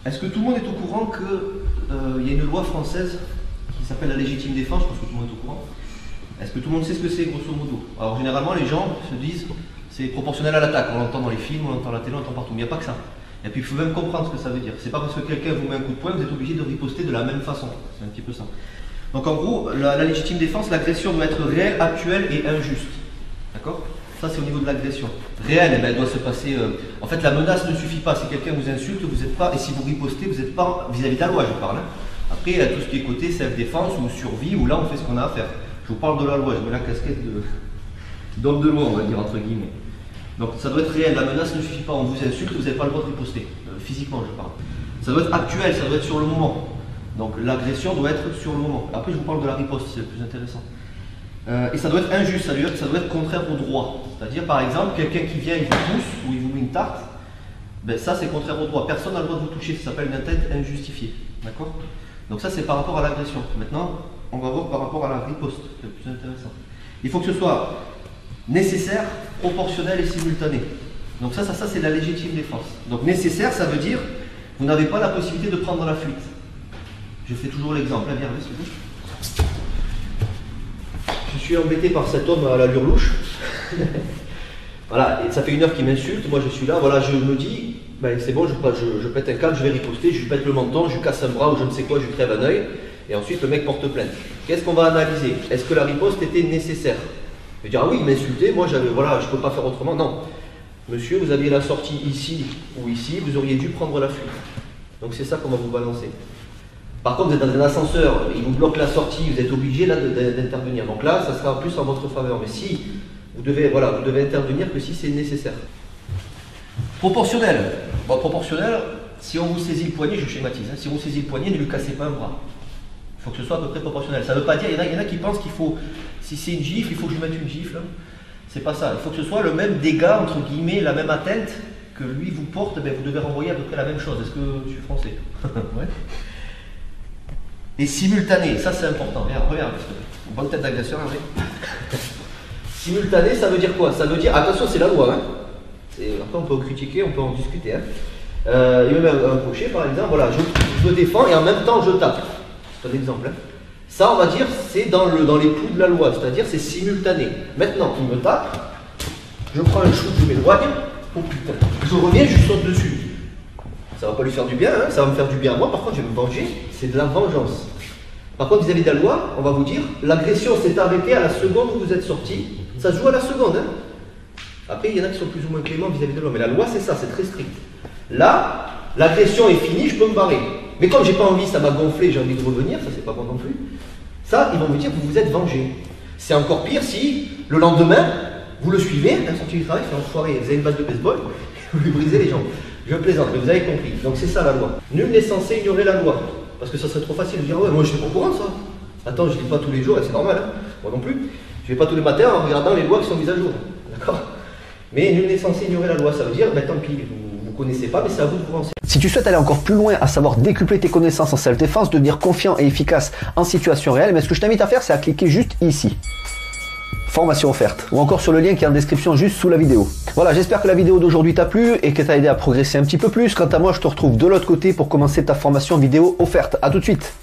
Est-ce que tout le monde est au courant qu'il y a une loi française qui s'appelle la légitime défense? Je pense que tout le monde est au courant. Est-ce que tout le monde sait ce que c'est, grosso modo? Alors généralement les gens se disent c'est proportionnel à l'attaque. On l'entend dans les films, on l'entend à la télé, on l'entend partout. Mais il n'y a pas que ça. Et puis il faut même comprendre ce que ça veut dire. C'est pas parce que quelqu'un vous met un coup de poing que vous êtes obligé de riposter de la même façon. C'est un petit peu ça. Donc en gros, la légitime défense, l'agression doit être réelle, actuelle et injuste. D'accord? Ça c'est au niveau de l'agression. Réelle, eh ben, elle doit se passer... En fait la menace ne suffit pas. Si quelqu'un vous insulte, vous n'êtes pas... Et si vous ripostez, vous n'êtes pas vis-à-vis de la loi, je parle. Hein. Après, il y a tout ce qui est côté self-défense ou survie, où là on fait ce qu'on a à faire. Je vous parle de la loi, je mets la casquette d'homme de loi, on va dire entre guillemets. Donc ça doit être réel, la menace ne suffit pas, on vous insulte, vous n'avez pas le droit de riposter, physiquement je parle. Ça doit être actuel, ça doit être sur le moment. Donc l'agression doit être sur le moment. Après je vous parle de la riposte, c'est le plus intéressant. Et ça doit être injuste, ça doit être contraire au droit. C'est-à-dire par exemple, quelqu'un qui vient, il vous pousse ou il vous met une tarte, ben ça c'est contraire au droit. Personne n'a le droit de vous toucher, ça s'appelle une atteinte injustifiée. D'accord? Donc ça c'est par rapport à l'agression. Maintenant, on va voir par rapport à la riposte, c'est le plus intéressant. Il faut que ce soit nécessaire, proportionnel et simultané. Donc ça c'est la légitime défense. Donc nécessaire, ça veut dire vous n'avez pas la possibilité de prendre la fuite. Je fais toujours l'exemple. Viens, s'il vous plaît. Je suis embêté par cet homme à l'allure louche. Voilà, et ça fait 1 heure qu'il m'insulte, moi je suis là, voilà, je me dis, ben, c'est bon, je pète un câble, je vais riposter, je lui pète le menton, je lui casse un bras ou je ne sais quoi, je lui crève un œil, et ensuite le mec porte plainte. Qu'est-ce qu'on va analyser? Est-ce que la riposte était nécessaire? Je vais dire, ah oui, il m'a insulté, moi voilà, je ne peux pas faire autrement. Non. Monsieur, vous aviez la sortie ici ou ici, vous auriez dû prendre la fuite. Donc c'est ça qu'on va vous balancer. Par contre, vous êtes dans un ascenseur, il vous bloque la sortie, vous êtes obligé là d'intervenir. Donc là, ça sera plus en votre faveur. Mais si, vous devez intervenir que si c'est nécessaire. Proportionnel. Bon, proportionnel, si on vous saisit le poignet, je schématise, hein, si on vous saisit le poignet, ne lui cassez pas un bras. Il faut que ce soit à peu près proportionnel. Ça ne veut pas dire, il y en a qui pensent qu'il faut, si c'est une gifle, il faut que je mette une gifle. C'est pas ça. Il faut que ce soit le même dégât, entre guillemets, la même atteinte que lui vous porte, ben vous devez renvoyer à peu près la même chose. Est-ce que je suis français? Ouais. Et simultané, ça c'est important. Regarde, bonne tête d'agresseur, hein, simultané, ça veut dire quoi? Ça veut dire, attention, c'est la loi. Hein. Après, on peut en critiquer, on peut en discuter. Hein. Il y a même un crochet, par exemple, voilà, je me défends et en même temps je tape. C'est un exemple. Hein. Ça, on va dire, c'est dans les clous de la loi, c'est-à-dire c'est simultané. Maintenant, il me tape, je prends un shoot, je m'éloigne, oh putain, je reviens, je saute dessus. Ça va pas lui faire du bien, hein, ça va me faire du bien à moi, par contre je vais me venger, c'est de la vengeance. Par contre, vis-à-vis de la loi, on va vous dire, l'agression s'est arrêtée à la seconde où vous êtes sorti, ça se joue à la seconde. Hein. Après, il y en a qui sont plus ou moins cléments vis-à-vis de la loi, mais la loi c'est ça, c'est très strict. Là, l'agression est finie, je peux me barrer. Mais comme j'ai pas envie, ça m'a gonflé, j'ai envie de revenir, ça c'est pas bon non plus. Ça, ils vont me dire que vous vous êtes vengé. C'est encore pire si, le lendemain, vous le suivez, un sorti du travail, fait enfoiré, vous avez une balle de baseball, vous lui brisez les jambes. Je plaisante, mais vous avez compris. Donc c'est ça la loi. Nul n'est censé ignorer la loi. Parce que ça serait trop facile de dire, ouais, moi je suis pas au courant de ça. Attends, je ne lis pas tous les jours, et c'est normal, hein. Moi non plus. Je ne vais pas tous les matins en regardant les lois qui sont mises à jour. D'accord? Mais nul n'est censé ignorer la loi. Ça veut dire, ben tant pis, vous ne connaissez pas, mais c'est à vous de vous renseigner. Si tu souhaites aller encore plus loin, à savoir décupler tes connaissances en self-défense, devenir confiant et efficace en situation réelle, mais ce que je t'invite à faire, c'est à cliquer juste ici. Formation offerte, ou encore sur le lien qui est en description juste sous la vidéo. Voilà, j'espère que la vidéo d'aujourd'hui t'a plu et qu'elle t'a aidé à progresser un petit peu plus. Quant à moi, je te retrouve de l'autre côté pour commencer ta formation vidéo offerte. À tout de suite.